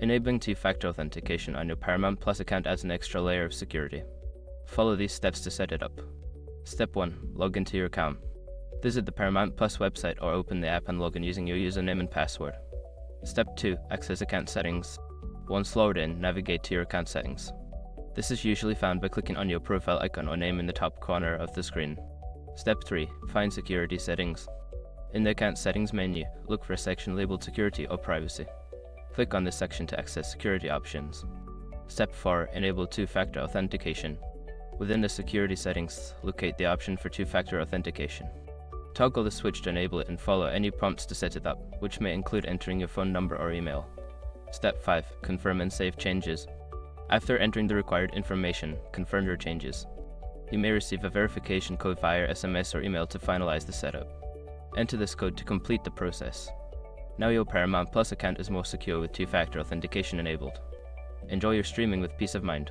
Enabling two-factor authentication on your Paramount Plus account adds an extra layer of security. Follow these steps to set it up. Step 1. Log into your account. Visit the Paramount Plus website or open the app and log in using your username and password. Step 2. Access account settings. Once logged in, navigate to your account settings. This is usually found by clicking on your profile icon or name in the top corner of the screen. Step 3. Find security settings. In the account settings menu, look for a section labeled Security or Privacy. Click on this section to access security options. Step 4. Enable two-factor authentication. Within the security settings, locate the option for two-factor authentication. Toggle the switch to enable it and follow any prompts to set it up, which may include entering your phone number or email. Step 5. Confirm and save changes. After entering the required information, confirm your changes. You may receive a verification code via SMS or email to finalize the setup. Enter this code to complete the process. Now your Paramount Plus account is more secure with two-factor authentication enabled. Enjoy your streaming with peace of mind.